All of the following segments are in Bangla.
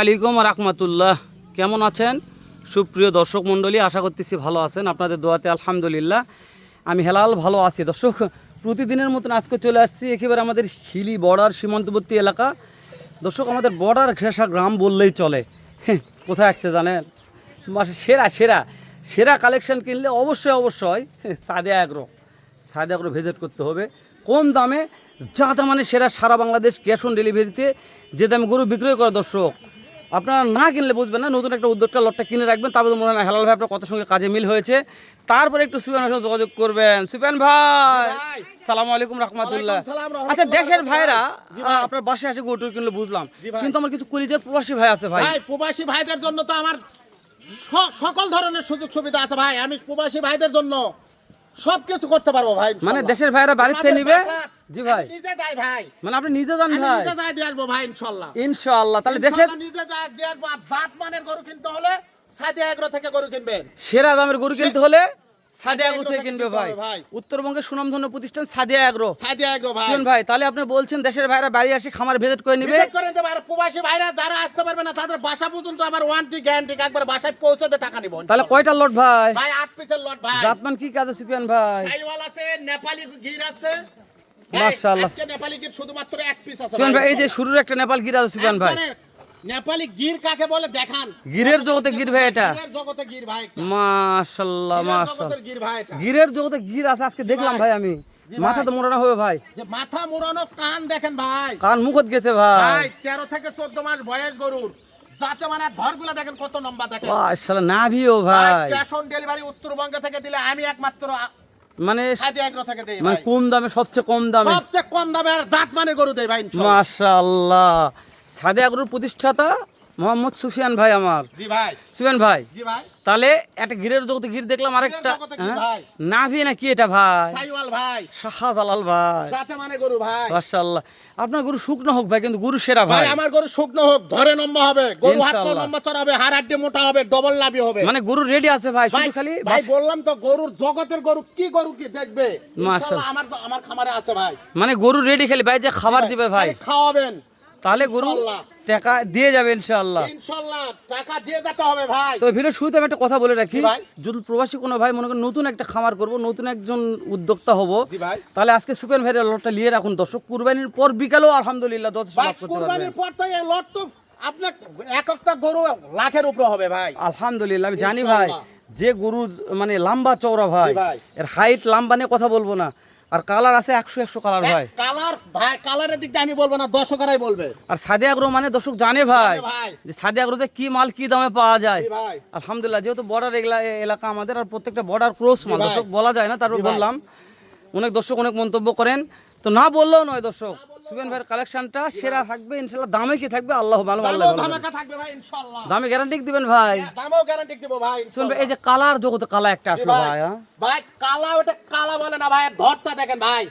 আলাইকুম রাহমাতুল্লাহ। কেমন আছেন সুপ্রিয় দর্শক মণ্ডলী? আশা করতেছি ভালো আছেন, আপনাদের দোয়াতে আলহামদুলিল্লাহ আমি হেলাল ভালো আছি। দর্শক, প্রতিদিনের মতন আজকে চলে আসছি একেবারে আমাদের হিলি বর্ডার সীমান্তবর্তী এলাকা। দর্শক, আমাদের বর্ডার ঘেঁষা গ্রাম বললেই চলে। কোথায় আসছে জানেন? সেরা সেরা সেরা কালেকশন কিনলে অবশ্যই সাদিয়া অ্যাগ্রো ভিজিট করতে হবে। কম দামে যা মানে সেরা, সারা বাংলাদেশ ক্যাশ অন ডেলিভারিতে যে দামে গরু বিক্রয় করে। দর্শক, আপনারা না কিনলে বুঝবেন না। নতুন একটা উদ্যোক্তা লটটা কিনে রাখবেন, তারপরে মনে হয় হেলাল ভাই আপনার কত সঙ্গে কাজে মিল হয়েছে। তারপরে একটু সুফিয়ানের সঙ্গে যোগাযোগ করবেন। সুফিয়ান ভাই, সালাম আলাইকুম রাহমাতুল্লাহ। আচ্ছা, দেশের ভাইরা আপনার বাসায় এসে গরু কিনলে বুঝলাম, কিন্তু আমার কিছু কলিজার প্রবাসী ভাই আছে ভাই। প্রবাসী ভাইদের জন্য তো আমার সকল ধরনের সুযোগ সুবিধা আছে ভাই। আমি প্রবাসী ভাইদের জন্য সবকিছু করতে পারবো ভাই। মানে দেশের ভাইরা বাড়িতে নিবে? জি ভাই, নিজে যাই ভাই। মানে আপনি নিজে যান ভাই? নিজে যাই দিয়ে আসবো ভাই ইনশাআল্লাহ। ইনশাআল্লাহ। তাহলে দেশের নিজে যাই দিয়ে আসবো। আর জাত মানের গরু কিনতে হলে সাদিয়া এগ্রো থেকে গরু কিনবেন। সেরা দামের গরু কিনতে হলে সাদিয়া এগ্রো থেকে কিনবে ভাই। উত্তরবঙ্গের সুনামধন্য প্রতিষ্ঠান সাদিয়া এগ্রো ভাই। ভাই, তাহলে আপনি বলছেন দেশের ভাইরা বাড়ি আসে খামার ভিজিট করে নেবে? প্রবাসী ভাইরা যারা আসতে পারবে না তাদের বাসা পর্যন্ত আমার ওয়ারেন্টি গ্যারান্টি, একবার বাসায় পৌঁছাতে টাকা নিব। তাহলে কয়টা লট ভাই? ভাই 8 পিসের লট ভাই। জাতমান কি কাজে সুফিয়ান ভাই? সাইওয়াল আছে, নেপালি গির আছে। মাশাআল্লাহ। আজকে নেপালি গির শুধুমাত্র 1 পিস আছে সুফিয়ান ভাই। এই যে শুরুর একটা নেপাল গির আছে সুফিয়ান ভাই। নেপালি গির কাকে বলে দেখান? গিরের জগতে গির ভাই এটা। গিরের জগতে গির ভাই। মাশাআল্লাহ জগতের গির ভাই এটা। গিরের জগতে গির আছে আজকে দেখলাম ভাই আমি। মাথা তো মোড়ানো হবে ভাই। যে মাথা মোড়ানো, কান দেখেন ভাই। কান মুখত গেছে ভাই। ভাই 13 থেকে 14 মাস বয়স গরুর। যাতে মানে ধরগুলা দেখেন কত লম্বা দেখেন। মাশাআল্লাহ, নাভিও ভাই। ক্যাশ অন ডেলিভারি উত্তরবঙ্গ থেকে দিলে আমি একমাত্র মানে সাদিয়া এগ্রো থেকে দেই ভাই। মানে কম দামে, সবচেয়ে কম দামে, সবচেয়ে কম দামে জাত মানে গরু দেই ভাই ইনশাআল্লাহ। মাশাআল্লাহ। সাদিয়া এগ্রোর প্রতিষ্ঠাতা মোহাম্মদ সুফিয়ান ভাই আমার। জি ভাই। সুফিয়ান ভাই, জি ভাই। তাহলে একটা গিরের জগতে গির দেখলাম, আরেকটা নাভি না কি এটা ভাই? সাইওয়াল ভাই। শাহজালাল ভাই। যাতে মানে গরু ভাই। মাশাআল্লাহ। আপনার গরু শুকনো হোক ভাই, কিন্তু গরু সেরা ভাই। ভাই আমার গরু শুকনো হোক, ধরে লম্বা হবে, গরু হাত পা লম্বা চড়া হবে, হাড় হাড্ডি মোটা হবে, ডবল লাভি হবে। মানে গরু রেডি আছে ভাই, শুধু খালি ভাই বললাম তো গরুর জগতের গরু কি দেখবে ইনশাআল্লাহ আমার খামারে আছে ভাই। মানে গরু রেডি, খালি ভাই যে খাবার দিবে ভাই, খাওয়াবেন, তাহলে গরু টাকা দিয়ে যাবে ইনশাআল্লাহ। ইনশাআল্লাহ টাকা দিয়ে যেতে হবে ভাই। তো ভিডিও শুরুতে আমি একটা কথা বলে রাখি, যদি প্রবাসী কোনো ভাই মনে করেন নতুন একটা খামার করব, নতুন একজন উদ্যোক্তা হব, তাহলে আজকে সুফিয়ান ভাইয়ের লটটা নিয়ে রাখুন। দর্শক, কুরবানির পর বিকালেও আলহামদুলিল্লাহ 10 লাখ করতে পারবেন। কুরবানির পর তো এই লট তো আপনার একটা গরু লাখের উপরে হবে ভাই আলহামদুলিল্লাহ। আমি জানি ভাই, যে গরু মানে লম্বা চওড়া ভাই, এর হাইট লম্বা নিয়ে কথা বলবো না। আর কালার আছে 100 কালার ভাই। কালার ভাই, কালারের দিক দিয়ে আমি বলবো না, দর্শকরাই বলবে। আর সাদিয়া এগ্রো মানে দর্শক জানে ভাই যে সাদিয়া এগ্রোতে কি মাল কি দামে পাওয়া যায়। আলহামদুলিল্লাহ, যেহেতু বর্ডার এলাকা আমাদের, আর প্রত্যেকটা বর্ডার ক্রস মাল দর্শক বলা যায় না, তারপর বললাম। অনেক দর্শক অনেক মন্তব্য করেন, তো না বললেও নয় দর্শক, সুফিয়ান ভাইয়ের কালেকশনটা সেরা থাকবে ইনশাআল্লাহ। দামে কি থাকবে আল্লাহ ভালো, আল্লাহ থাকবে ভাই ইনশাআল্লাহ। দামে গ্যারান্টি দিবেন ভাই? দামেও গ্যারান্টি দেব ভাই শুনবে। এই যে কালার জগতে কালা একটা আসলো ভাই। ভাই কালা, ওটা কালা বলে না ভাই, ধরটা দেখেন ভাই,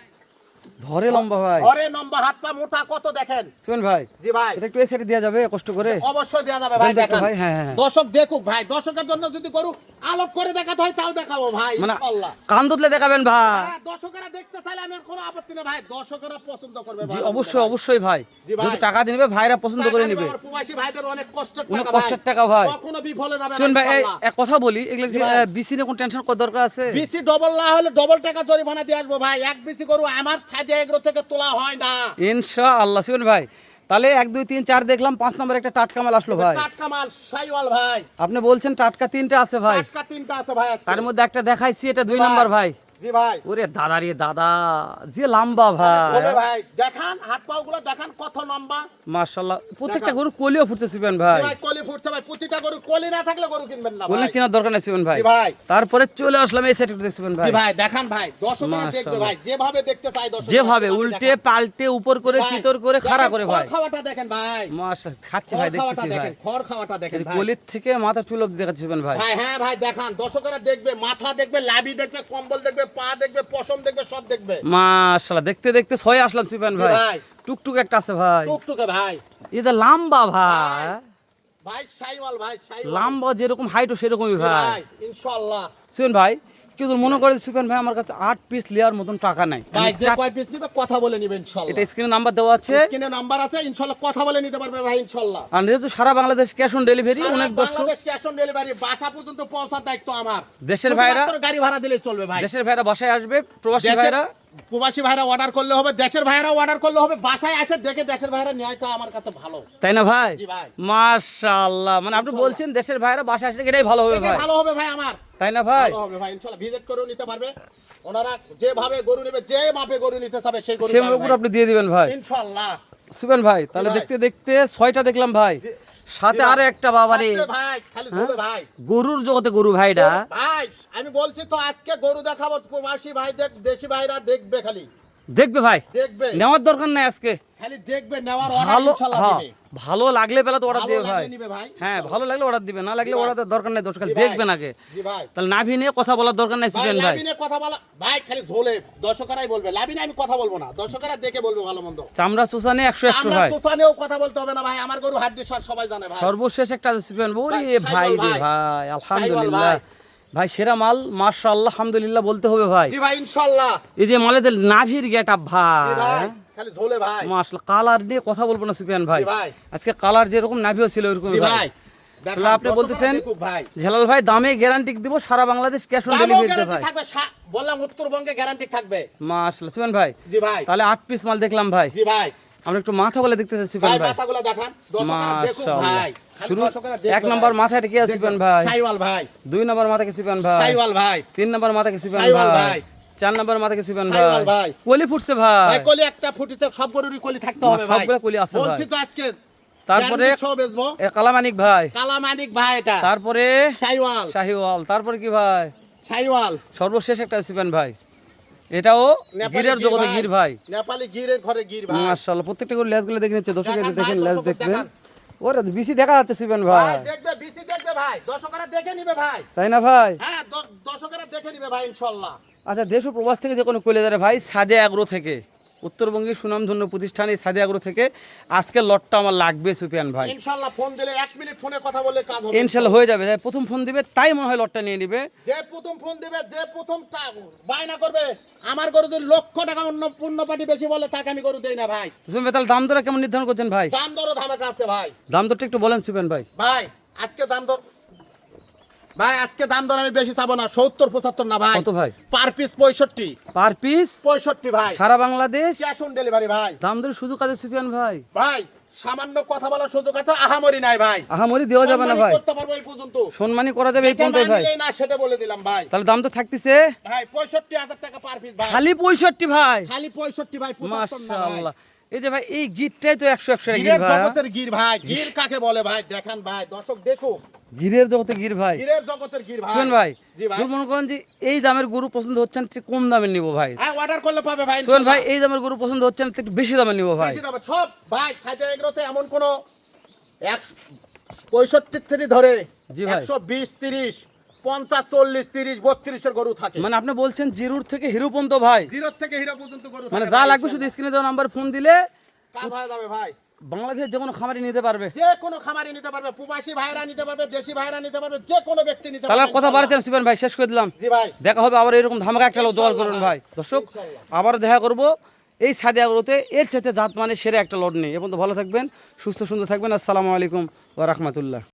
ধরে লম্বা ভাই, ধরে লম্বা, হাত পা মোটা কত দেখেন। শুনুন ভাই। জি ভাই, এটা একটু এসে দেয়া যাবে কষ্ট করে? অবশ্যই দেয়া যাবে ভাই। দেখেন ভাই, হ্যাঁ হ্যাঁ, দর্শক দেখুক ভাই। দর্শকের জন্য যদি করু আলোক করে দেখাতে হয় তাও দেখাবো ভাই ইনশাআল্লাহ। কান ধরলে দেখাবেন ভাই? হ্যাঁ, দর্শকরা দেখতে চাইলে আমার কোনো আপত্তি নেই ভাই, দর্শকরা পছন্দ করবে ভাই। জি অবশ্যই ভাই, যদি টাকা দিবে ভাইরা পছন্দ করে নেবে। আমার প্রবাসী ভাইদের অনেক কষ্টের টাকা, কষ্টের টাকা ভাই, কখনো বিফলে যাবে না। শুন ভাই, এক কথা বলি, এগুলো বিসি নিয়ে কোন টেনশন করার দরকার আছে? বিসি ডবল না হলে ডবল টাকা জরিমানা দিয়ে আসবো ভাই। এক বিসি গরু আমার সাদিয়া এগ্রো থেকে তোলা হয় না ইনশাআল্লাহ। শুন ভাই, তাহলে 1 2 3 4 দেখলাম, 5 নম্বর একটা টাটকা মাল আসলো ভাই। টাটকা মাল সাইওয়াল ভাই। আপনি বলছেন টাটকা 3টা আছে ভাই? টাটকা 3টা আছে ভাই আজকে। তার মধ্যে একটা দেখাইছি, এটা 2 নম্বর ভাই। জি ভাই। ওরে দাদা রে দাদা, যে লম্বা ভাই। বলে ভাই দেখান, হাত পা গুলো দেখান কত লম্বা। মাশাআল্লাহ, প্রত্যেকটা গরু কলিও ফুটছে সুফিয়ান ভাই। জি ভাই, কলি ফুটছে ভাই। প্রতিটা গরু কলি না থাকলে গরু কিনবেন না ভাই। কলি কেনার দরকার নাই সুফিয়ান ভাই। জি ভাই। তারপরে চলে আসলাম এই সেটটা দেখছেন ভাই। জি ভাই দেখান ভাই, দর্শকরা দেখবে ভাই, যেভাবে দেখতে চাই দর্শক, যেভাবে উল্টে পাল্টে উপর করে চিতর করে খাড়া করে ভাই। খড় খাওয়াটা দেখেন ভাই। মাশাআল্লাহ, খাচ্ছে ভাই, দেখতেছি ভাই। খড় খাওয়াটা দেখেন ভাই। কলির থেকে মাথা চুল অবধি দেখাচ্ছেন ভাই। ভাই হ্যাঁ ভাই দেখান, দর্শকরা দেখবে, মাথা দেখবে, লাভি দেখবে, কম্বল দেখবে, পা দেখবে, পশম দেখবে, সব দেখবে। মাশাআল্লাহ, দেখতে দেখতে ছয় আসলাম সুফিয়ান ভাই। টুকটুক একটা আছে ভাই, টুকটুকে ভাই। এটা লম্বা ভাই, ভাই সাইওয়াল ভাই, সাইওয়াল লম্বা যেরকম হাইটও সেরকমই ভাই ইনশাআল্লাহ। সুফিয়ান ভাই, কেউ যদি মনে করে সুফিয়ান ভাই আমার কাছে 8 পিস লেয়ার মতন টাকা নাই, ভাই যে কয় পিস নিবে কথা বলে নিবে ইনশাআল্লাহ। এটা স্ক্রিনে নাম্বার দেওয়া আছে, স্ক্রিনে নাম্বার আছে, ইনশাআল্লাহ কথা বলে নিতে পারবে ভাই ইনশাআল্লাহ। আর যেহেতু সারা বাংলাদেশ ক্যাশ অন ডেলিভারি, অনেক দর্শক বাংলাদেশ ক্যাশ অন ডেলিভারি, বাসা পর্যন্ত পৌঁছার দায়িত্ব আমার। দেশের ভাইরা শুধুমাত্র গাড়ি ভাড়া দিলে চলবে ভাই। দেশের ভাইরা বাসায় আসবে, প্রবাসী ভাইরা প্রবাসী ভাইরা অর্ডার করলে হবে, দেশের ভাইরা অর্ডার করলে হবে, বাসায় এসে দেখে দেশের ভাইরা নেয়টা আমার কাছে ভালো, তাই না ভাই? জি ভাই। মাশাআল্লাহ, মানে আপনি বলছেন দেশের ভাইরা বাসায় আসলে এটাই ভালো হবে এটাই ভাই, ভালো হবে ভাই আমার, তাই না ভাই? ভালো হবে ভাই ইনশাআল্লাহ। ভিজিট করেও নিতে পারবে, ওনারা যেভাবে গরু নেবে, যে মাপে গরু নিতে চাবে সেই গরু সে পাবে উপর ভাই। আপনি দিয়ে দিবেন ভাই ইনশাআল্লাহ। সুফিয়ান ভাই। তাহলে ভাই। দেখতে দেখতে 6টা দেখলাম ভাই, সাথে জি ভাই। আরো একটা বাবারে থাকবে ভাই, খালি ঝোলে ভাই। গরুর জগতে গরু ভাইটা ভাই আমি বলছি তো আজকে গরু দেখাবো, প্রবাসী ভাই দেশি ভাইরা দেখবে, খালি দেখবে ভাই, দেখবে, নেওয়ার দরকার নাই আজকে, খালি দেখবে, নেওয়ার অর্ডার ভালো ইনশাআল্লাহ হ্যাঁ, দিবে। ভালো লাগলে বেলা তো অর্ডার ভালো দিবে লাগলে ভাই, নিবে ভাই, হ্যাঁ ইনশাআল্লাহ। ভালো লাগলে অর্ডার দিবে, না লাগলে জি ভাই। অর্ডার দরকার নাই, দর্শক জি ভাই। দেখবেন আগে। জি ভাই। তাহলে নাভি নিয়ে কথা বলার দরকার নাই ভাই সুফিয়ান ভাই, লাভিনে কথা বলা ভাই, খালি ঝোলে দর্শকেরাই বলবে, লাভিনে আমি কথা বলবো না, দর্শকেরা দেখে বলবে ভালো মন্দ। চামড়া চুষানে 100 আমরা ভাই, সুসানেও কথা বলতে হবে না ভাই, আমার গরু হাড্ডি সার সবাই জানে ভাই। সর্বশেষ একটা আছে সুফিয়ান ভাই, ওরে ভাই, ভাই সাইবল রে ভাই। ভাই, আলহামদুলিল্লাহ ভাই। ভাই, সেরা মাল, মাশাআল্লাহ, আলহামদুলিল্লাহ বলতে হবে ভাই। জি ভাই ইনশাআল্লাহ। এই যে মালেদের নাভির গেটআপ জি ভাই, ভাই খালি ঝোলে ভাই। মাশাআল্লাহ, কালার নিয়ে কথা বলবো না সুফিয়ান ভাই, জি ভাই। আজকে কালার যেরকম নাভিও ছিল ওরকম জি ভাই। ভাই তাহলে আপনি বলতেছেন ভাই হেলাল ভাই দামে গ্যারান্টি দিব, সারা বাংলাদেশ ক্যাশ অন দামও ডেলিভারি গ্যারান্টি ভাই, থাকবে, বললাম উত্তরবঙ্গে গ্যারান্টি থাকবে। মাশাআল্লাহ সুফিয়ান ভাই। জি ভাই। তাহলে 8 পিস মাল দেখলাম ভাই, জি ভাই। আমরা একটু মাথা বলে দেখতে চাচ্ছি সুফিয়ান ভাই ভাই, মাথাগুলো দেখান, দর্শকেরা দেখুক মাশাআল্লাহ। ভাই, খালি শুরু দর্শকেরা দেখবে 1 নম্বর ভাই। মাথায় কি আছে সুফিয়ান ভাই, সাইওয়াল ভাই, 2 নম্বর মাথায় কি সুফিয়ান ভাই, সাইওয়াল ভাই, 3 নম্বর মাথায় কি সুফিয়ান সাইওয়াল ভাই, ভাই। 4 নম্বর মাথায় কি সুফিয়ান সাইওয়াল ভাই, ভাই। কলি ফুটছে ভাই ভাই, কলি একটা ফুটিতে, সব গরুরই কলি থাকতে হবে ভাই, সবগুলো কলি আছে বলছি ভাই। তো আজকে তারপরে guarantee সহ বেচবো। এ কালামানিক ভাই, কালামানিক ভাই, এটা তারপরে সাইওয়াল, শাহিওয়াল, তারপরে কি ভাই, সাইওয়াল, সর্বশেষ একটা সুফিয়ান ভাই, এটাও নেপালি গিরের গির জগতে ভাই। গির ভাই, নেপালি গিরের ঘরে গির ভাই। মাশাআল্লাহ। প্রত্যেকটা করে লেজগুলো দেখে নিচ্ছে দর্শক, দেখান দেখেন ভাই, লেজ দর্শক দেখবেন, দেখান। ওরে বেশি দেখা যাচ্ছে সুফিয়ান ভাই ভাই, দেখবে, বিসি দেখবে ভাই, দর্শকেরা দেখে নিবে ভাই। তাই না ভাই? হ্যাঁ দর্শকেরা দেখে নিবে ভাই ইনশাআল্লাহ। আচ্ছা, দেশ ও প্রবাস থেকে যে কোনো কলেজারে ভাই, সাদে আগ্রো থেকে, উত্তরবঙ্গের সুনামধন্য প্রতিষ্ঠান এই সাদে আগ্রো থেকে আজকে লটটা আমার লাগবে সুফিয়ান ভাই, ইনশাআল্লাহ ফোন দিলে 1 মিনিট ফোনে কথা বলে কাজ হবে ইনশাল্লাহ হয়ে যাবে। যাই প্রথম ফোন দিবে তাই মনে হয় লটটা নিয়ে নিবে, যে প্রথম ফোন দিবে, যে প্রথম বায়না করবে আমার গরু যদি লক্ষ টাকা অন্য পূর্ণ পার্টি বেশি বলে, তাকে আমি গরু দেই না ভাই। সুফিয়ান ভাই তাহলে দাম দর কেমন নির্ধারণ করছেন ভাই? দাম দরও ধামাকা আছে ভাই। দাম দরটা একটু বলেন সুফিয়ান ভাই। ভাই আজকে দাম দর, ভাই আজকে দাম দর আমি বেশি চাবো না, 70-75 না ভাই। কত ভাই? পার পিস 65, পার পিস 65 ভাই, সারা বাংলাদেশ ক্যাশ অন ডেলিভারি ভাই। দাম দরের সুযোগ আছে সুফিয়ান ভাই, ভাই সামান্য কথা বলার সুযোগ আছে, আহামরি নাই ভাই, আহামরি দেওয়া যাবে না সম্মানই ভাই, করতে পারবো এই পর্যন্ত, সম্মানই করা যাবে এই যেটা পর্যন্ত না ভাই। নিলেই না সেটা বলে দিলাম ভাই। তাহলে দাম তো থাকতেছে ভাই 65,000 টাকা পার পিস ভাই, খালি 65 ভাই, খালি 65 ভাই, 75 না ভাই। মাশাআল্লাহ। এই যে ভাই এই গিরটাই তো 100 টাকা গির গিরের ভাই, জগতের গির ভাই, গির কাকে বলে ভাই দেখান ভাই, দর্শক দেখুক, গিরের জগতে গির ভাই। গিরের জগতের গির ভাই। শুন ভাই, জি ভাই। যদি মনে করেন যে এই দামের গরু পছন্দ হচ্ছে না, একটু কম দামের নিব ভাই। হ্যাঁ অর্ডার করলে পাবে ভাই শুন ভাই, ইনশাআল্লাহ। এই দামের গরু পছন্দ হচ্ছে না, একটু বেশি দামের নিব ভাই। বেশি দামে সব ভাই, সাইদে এগুলোতে এমন কোন 65 থেকে ধরে জি ভাই। 120, 30, 50, 40, 30, 32 এর গরু থাকে, মানে আপনি বলছেন জিরোর থেকে হিরো পর্যন্ত ভাই, জিরো থেকে হিরো পর্যন্ত গরু মানে থাকে যা ভাই, লাগবে শুধু স্ক্রিনে দেওয়া নাম্বার ফোন দিলে কাজ হয়ে যাবে ভাই। বাংলাদেশের যে কোনো খামারি নিতে পারবে। যে কোনো খামারি নিতে পারবে, প্রবাসী ভাইরা নিতে পারবে, দেশি ভাইরা নিতে পারবে, যে কোনো ব্যক্তি নিতে তাহলে পারবে আর কথা ইনশাআল্লাহ। বাড়াতেন সুফিয়ান ভাই, শেষ করে দিলাম। জি ভাই। দেখা হবে আবার এরকম ধামাকা একটা দোয়া করুন ইনশাআল্লাহ ভাই। দর্শক ইনশাআল্লাহ। আবার দেখা করব এই সাদে আগ্রোতে, এর সাথে জাত মানে সেরে একটা লট নেই। এবং তো ভালো থাকবেন, সুস্থ সুন্দর থাকবেন। আসসালামু আলাইকুম ওয়া রাহমাতুল্লাহ।